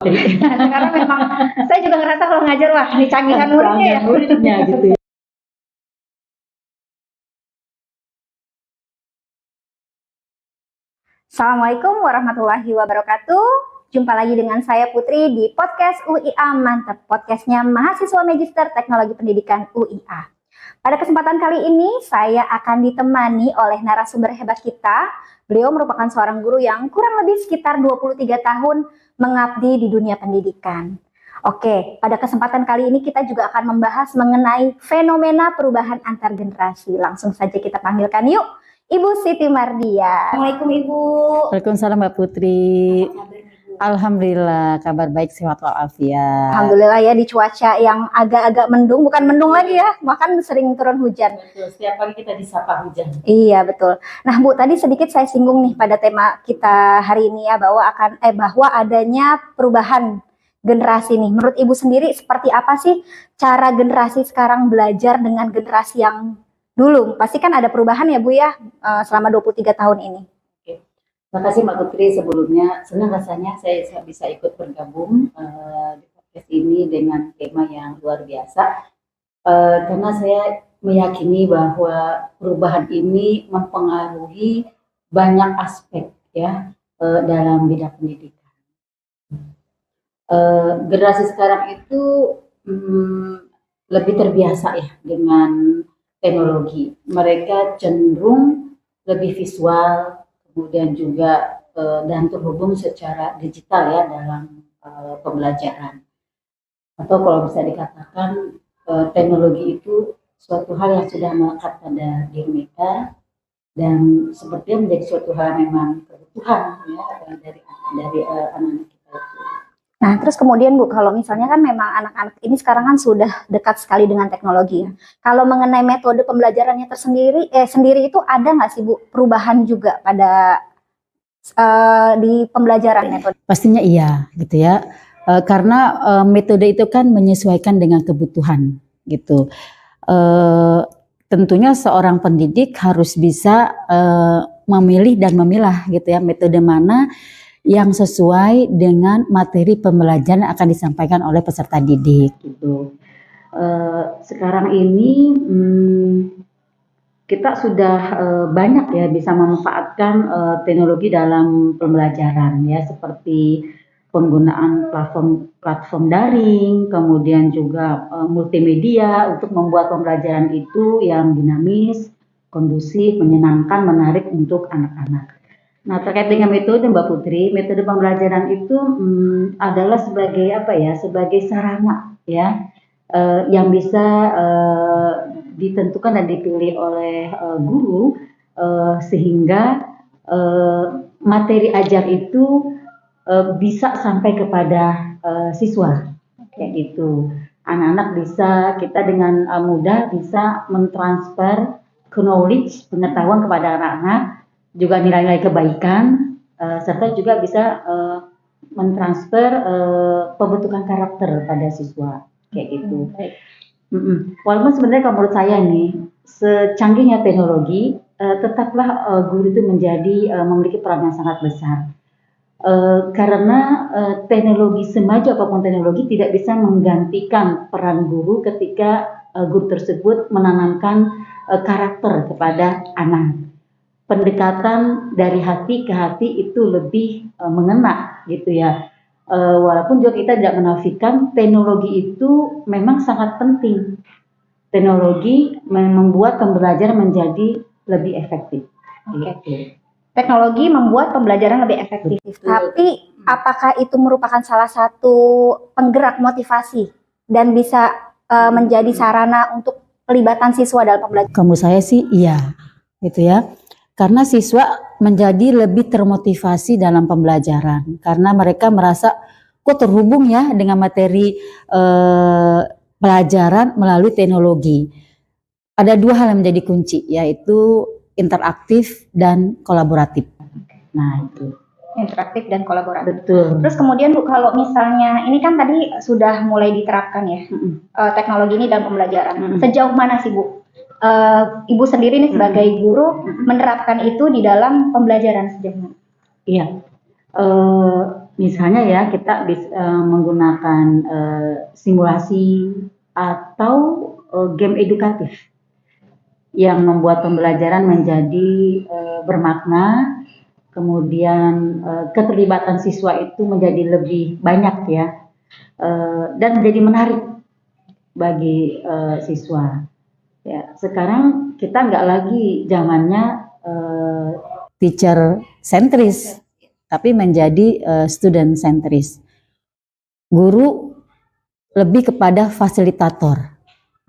Karena memang saya juga ngerasa kalau ngajar, wah ini canggihan muridnya ya. Muridnya gitu. Assalamualaikum warahmatullahi wabarakatuh. Jumpa lagi dengan saya Putri di podcast UIA Mantap, podcastnya mahasiswa Magister Teknologi Pendidikan UIA. Pada kesempatan kali ini saya akan ditemani oleh narasumber hebat kita. Beliau merupakan seorang guru yang kurang lebih sekitar 23 tahun mengabdi di dunia pendidikan. Oke, pada kesempatan kali ini kita juga akan membahas mengenai fenomena perubahan antar generasi. Langsung saja kita panggilkan yuk, Ibu Siti Mardia. Assalamualaikum Ibu. Waalaikumsalam Mbak Putri. Alhamdulillah, kabar baik, sehat walafiat. Alhamdulillah ya, di cuaca yang agak-agak mendung, bukan mendung lagi ya, bahkan sering turun hujan. Betul, setiap pagi kita disapa hujan. Iya betul. Nah Bu, tadi sedikit saya singgung nih pada tema kita hari ini ya, bahwa adanya perubahan generasi nih. Menurut Ibu sendiri seperti apa sih cara generasi sekarang belajar dengan generasi yang dulu? Pasti kan ada perubahan ya Bu ya, selama 23 tahun ini. Terima kasih Mbak Putri, sebelumnya senang rasanya saya bisa ikut bergabung di podcast ini dengan tema yang luar biasa, karena saya meyakini bahwa perubahan ini mempengaruhi banyak aspek ya dalam bidang pendidikan. Generasi sekarang itu lebih terbiasa ya dengan teknologi, mereka cenderung lebih visual, kemudian juga dan terhubung secara digital ya dalam pembelajaran. Atau kalau bisa dikatakan teknologi itu suatu hal yang sudah melekat pada diri mereka dan sepertinya menjadi suatu hal memang kebutuhan ya dari anak-anak kita itu. Nah, terus kemudian Bu, kalau misalnya kan memang anak-anak ini sekarang kan sudah dekat sekali dengan teknologi ya. Kalau mengenai metode pembelajarannya sendiri itu ada nggak sih Bu perubahan juga pada di pembelajaran metode? Pastinya iya gitu ya, karena metode itu kan menyesuaikan dengan kebutuhan gitu. Tentunya seorang pendidik harus bisa memilih dan memilah gitu ya metode mana yang sesuai dengan materi pembelajaran yang akan disampaikan oleh peserta didik gitu. Sekarang ini kita sudah banyak ya bisa memanfaatkan teknologi dalam pembelajaran ya, seperti penggunaan platform daring, kemudian juga multimedia untuk membuat pembelajaran itu yang dinamis, kondusif, menyenangkan, menarik untuk anak-anak. Nah, terkait dengan metode Mbak Putri, metode pembelajaran itu adalah sebagai sebagai sarana ya yang bisa ditentukan dan dipilih oleh guru sehingga materi ajar itu bisa sampai kepada siswa kayak gitu. Anak-anak kita dengan mudah bisa mentransfer knowledge, pengetahuan kepada anak-anak, juga nilai-nilai kebaikan, serta juga bisa mentransfer pembentukan karakter pada siswa kayak gitu. Walaupun sebenarnya kalau menurut saya nih, secanggihnya teknologi, tetaplah guru itu memiliki peran yang sangat besar. Karena teknologi, semaju apapun teknologi, tidak bisa menggantikan peran guru ketika guru tersebut menanamkan karakter kepada anak. Pendekatan dari hati ke hati itu lebih mengena gitu ya. Walaupun juga kita tidak menafikan teknologi itu memang sangat penting. Teknologi membuat pembelajaran menjadi lebih efektif. Gitu. Teknologi membuat pembelajaran lebih efektif. Tapi apakah itu merupakan salah satu penggerak motivasi dan bisa menjadi sarana untuk pelibatan siswa dalam pembelajaran? Menurut saya sih iya, gitu ya. Karena siswa menjadi lebih termotivasi dalam pembelajaran karena mereka merasa kok terhubung ya dengan materi pelajaran melalui teknologi. Ada dua hal yang menjadi kunci, yaitu interaktif dan kolaboratif. Nah itu. Interaktif dan kolaboratif. Betul. Terus kemudian Bu, kalau misalnya ini kan tadi sudah mulai diterapkan ya teknologi ini dalam pembelajaran. Sejauh mana sih Bu? Ibu sendiri nih sebagai guru menerapkan itu di dalam pembelajaran sejauh mana? Iya, Misalnya ya kita bisa menggunakan simulasi atau game edukatif yang membuat pembelajaran menjadi bermakna, kemudian keterlibatan siswa itu menjadi lebih banyak ya, dan menjadi menarik bagi siswa. Ya, sekarang kita nggak lagi zamannya teacher sentris, tapi menjadi student sentris. Guru lebih kepada fasilitator,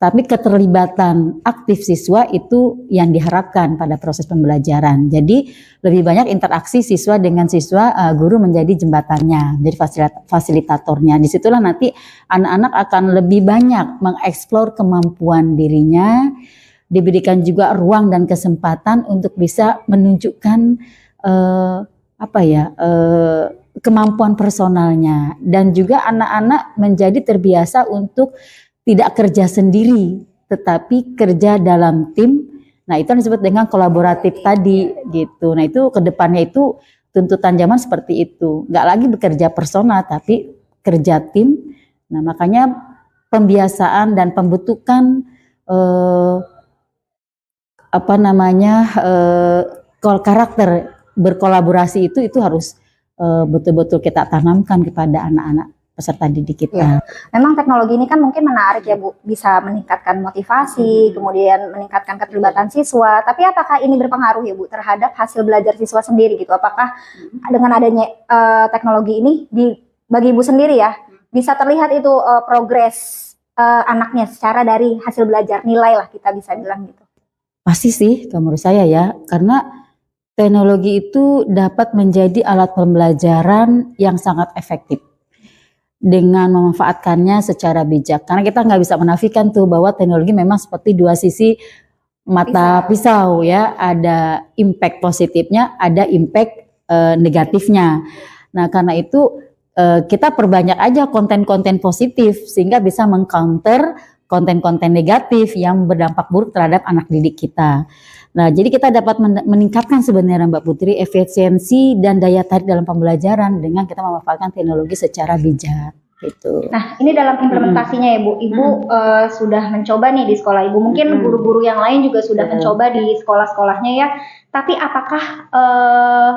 tapi keterlibatan aktif siswa itu yang diharapkan pada proses pembelajaran. Jadi lebih banyak interaksi siswa dengan siswa, guru menjadi jembatannya, jadi fasilitatornya. Disitulah nanti anak-anak akan lebih banyak mengeksplor kemampuan dirinya, diberikan juga ruang dan kesempatan untuk bisa menunjukkan kemampuan personalnya, dan juga anak-anak menjadi terbiasa untuk tidak kerja sendiri, tetapi kerja dalam tim. Nah, itu yang disebut dengan kolaboratif tadi, gitu. Nah, itu kedepannya itu tuntutan zaman seperti itu. Nggak lagi bekerja personal, tapi kerja tim. Nah, makanya pembiasaan dan pembentukan karakter berkolaborasi itu harus betul-betul kita tanamkan kepada anak-anak peserta didik kita. Ya. Memang teknologi ini kan mungkin menarik ya Bu, bisa meningkatkan motivasi, kemudian meningkatkan keterlibatan siswa. Tapi apakah ini berpengaruh ya Bu terhadap hasil belajar siswa sendiri gitu? Apakah dengan adanya teknologi ini bagi Ibu sendiri ya bisa terlihat itu progres anaknya secara dari hasil belajar, nilai lah kita bisa bilang gitu? Pasti sih, menurut saya ya, karena teknologi itu dapat menjadi alat pembelajaran yang sangat efektif dengan memanfaatkannya secara bijak. Karena kita nggak bisa menafikan tuh bahwa teknologi memang seperti dua sisi mata pisau ya, ada impact positifnya, ada impact negatifnya. Nah, karena itu kita perbanyak aja konten-konten positif sehingga bisa mengcounter konten-konten negatif yang berdampak buruk terhadap anak didik kita. Nah, jadi kita dapat meningkatkan sebenarnya Mbak Putri efisiensi dan daya tarik dalam pembelajaran dengan kita memanfaatkan teknologi secara bijak. Gitu. Nah, ini dalam implementasinya ya Bu, Ibu sudah mencoba nih di sekolah Ibu. Mungkin guru-guru yang lain juga sudah mencoba di sekolah-sekolahnya ya. Tapi apakah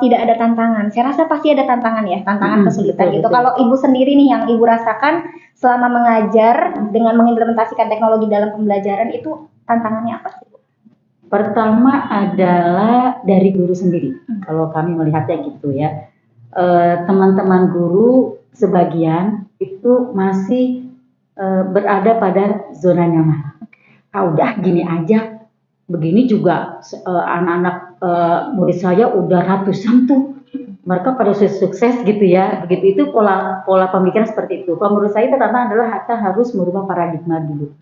tidak ada tantangan? Saya rasa pasti ada tantangan ya, tantangan kesulitan gitu. Kalau Ibu sendiri nih yang Ibu rasakan selama mengajar dengan mengimplementasikan teknologi dalam pembelajaran itu tantangannya apa sih Bu? Pertama adalah dari guru sendiri. Kalau kami melihatnya gitu ya, teman-teman guru sebagian itu masih berada pada zona nyaman. Udah gini aja, begini juga anak-anak murid saya udah ratusan tuh, mereka pada sukses gitu ya. Begitu itu pola pemikiran seperti itu. Kalau menurut saya tantangan adalah kita harus merubah paradigma dulu,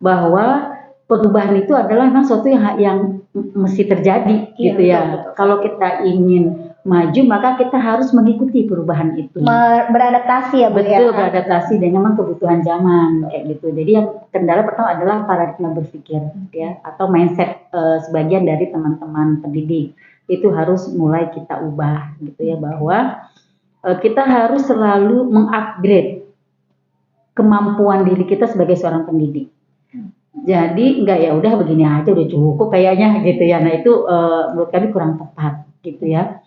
bahwa perubahan itu adalah memang sesuatu yang mesti terjadi gitu ya. Betul. Kalau kita ingin maju maka kita harus mengikuti perubahan itu. Beradaptasi ya Bu. Betul, beradaptasi dengan memang kebutuhan zaman kayak gitu. Jadi yang kendala pertama adalah paradigma berpikir ya, atau mindset sebagian dari teman-teman pendidik. Itu harus mulai kita ubah gitu ya, bahwa kita harus selalu mengupgrade kemampuan diri kita sebagai seorang pendidik. Jadi enggak ya udah begini aja udah cukup kayaknya gitu ya. Nah itu menurut kami kurang tepat gitu ya.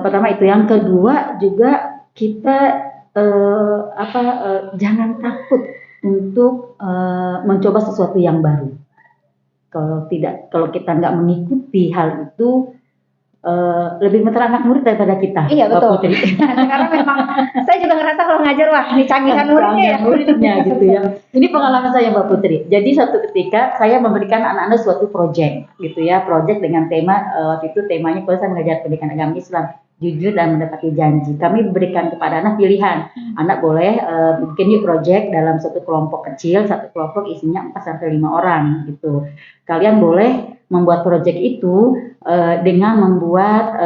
Pertama itu, yang kedua juga kita jangan takut untuk mencoba sesuatu yang baru. Kalau kita nggak mengikuti hal itu, lebih pintar anak murid daripada kita. Iya betul. Karena memang saya juga ngerasa kalau ngajar wah ini canggihan muridnya gitu ya. Ini pengalaman saya Mbak Putri. Jadi suatu ketika saya memberikan anak-anak suatu proyek gitu ya, proyek dengan tema waktu itu temanya kalau saya mengajar pendidikan agama Islam, jujur dan mendapati janji. Kami berikan kepada anak pilihan. Anak boleh bikin yuk proyek dalam satu kelompok kecil, satu kelompok isinya 4 sampai 5 orang gitu. Kalian boleh membuat proyek itu dengan membuat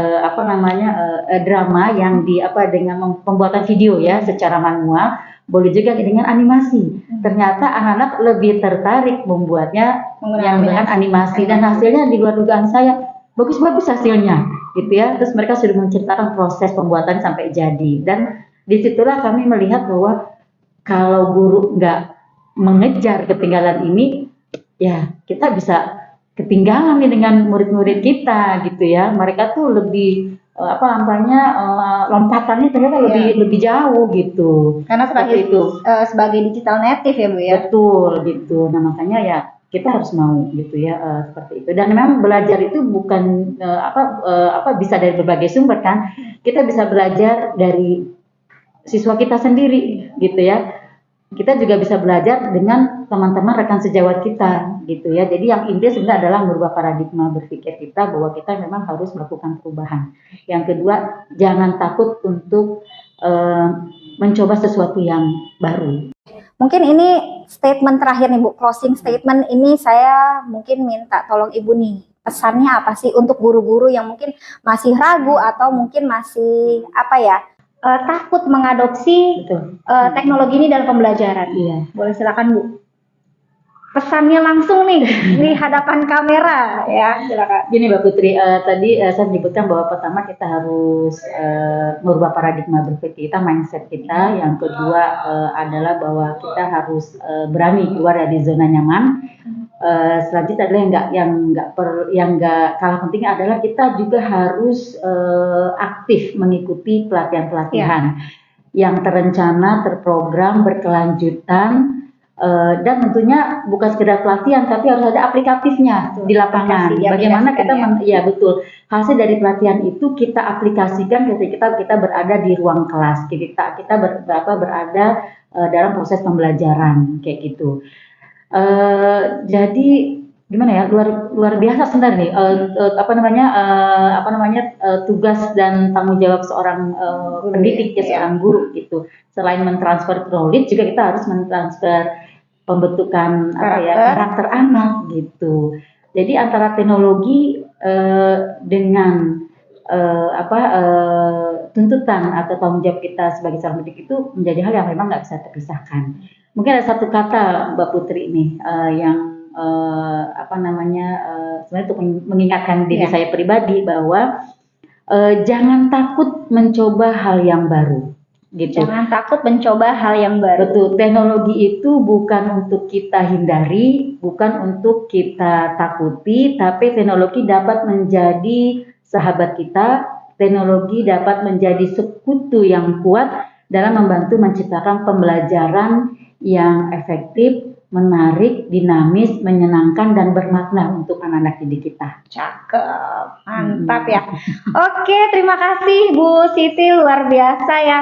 drama yang dengan pembuatan video ya secara manual, boleh juga dengan animasi. Ternyata anak-anak lebih tertarik membuatnya dengan animasi dan hasilnya di luar dugaan saya bagus-bagus hasilnya gitu ya. Terus mereka sudah menceritakan proses pembuatan sampai jadi, dan disitulah kami melihat bahwa kalau guru nggak mengejar ketinggalan ini, ya kita bisa ketinggalan nih dengan murid-murid kita gitu ya. Mereka tuh lebih lompatannya ternyata lebih jauh gitu. Karena sebagai digital native ya Bu ya. Betul gitu. Nah makanya ya kita harus mau gitu ya, seperti itu. Dan memang belajar itu bukan bisa dari berbagai sumber kan. Kita bisa belajar dari siswa kita sendiri gitu ya. Kita juga bisa belajar dengan teman-teman rekan sejawat kita gitu ya. Jadi yang inti sebenarnya adalah merubah paradigma berpikir kita bahwa kita memang harus melakukan perubahan. Yang kedua, jangan takut untuk mencoba sesuatu yang baru. Mungkin ini statement terakhir nih Bu, closing statement ini saya mungkin minta tolong Ibu nih. Pesannya apa sih untuk guru-guru yang mungkin masih ragu atau mungkin masih takut mengadopsi teknologi ini dalam pembelajaran? Iya. Boleh silakan Bu. Pesannya langsung nih di hadapan kamera ya, silakan. Gini Mbak Putri, tadi saya menyebutkan bahwa pertama kita harus merubah paradigma berpikir kita, mindset kita. Yang kedua adalah bahwa kita harus berani keluar dari zona nyaman. Selanjutnya adalah yang nggak kalah pentingnya adalah kita juga harus aktif mengikuti pelatihan-pelatihan yang terencana, terprogram, berkelanjutan. Dan tentunya bukan sekedar pelatihan, tapi harus ada aplikatifnya di lapangan. Bagaimana kita betul hasil dari pelatihan itu kita aplikasikan ketika kita berada di ruang kelas, kita berada dalam proses pembelajaran kayak gitu. Jadi gimana ya, luar biasa sebenarnya tugas dan tanggung jawab seorang pendidik seorang guru gitu. Selain mentransfer knowledge, juga kita harus mentransfer pembentukan karakter anak gitu. Jadi antara teknologi dengan tuntutan atau tanggung jawab kita sebagai seorang pendidik itu menjadi hal yang memang nggak bisa terpisahkan. Mungkin ada satu kata Mbak Putri nih yang sebenarnya untuk mengingatkan diri saya pribadi bahwa jangan takut mencoba hal yang baru. Gitu. Jangan takut mencoba hal yang baru. Betul, teknologi itu bukan untuk kita hindari, bukan untuk kita takuti, tapi teknologi dapat menjadi sahabat kita, teknologi dapat menjadi sekutu yang kuat dalam membantu menciptakan pembelajaran yang efektif, menarik, dinamis, menyenangkan, dan bermakna untuk anak-anak didik kita. Cakep, mantap ya. Oke, terima kasih Bu Siti, luar biasa ya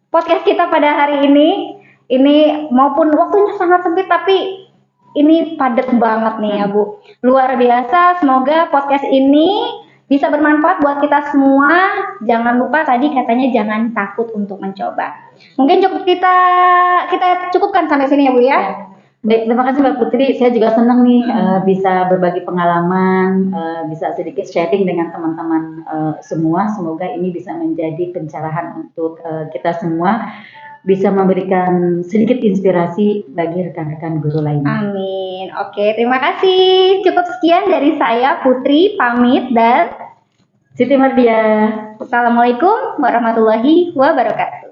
podcast kita pada hari ini. Ini maupun waktunya sangat sempit, tapi ini padat banget nih ya Bu. Luar biasa, semoga podcast ini bisa bermanfaat buat kita semua. Jangan lupa tadi katanya jangan takut untuk mencoba. Mungkin kita cukupkan sampai sini ya Bu ya. Baik, terima kasih Mbak Putri. Saya juga senang nih bisa berbagi pengalaman, bisa sedikit sharing dengan teman-teman semua. Semoga ini bisa menjadi pencerahan untuk kita semua, bisa memberikan sedikit inspirasi bagi rekan-rekan guru lainnya. Amin. Oke, terima kasih. Cukup sekian dari saya, Putri, pamit, dan Siti Mardia. Assalamualaikum warahmatullahi wabarakatuh.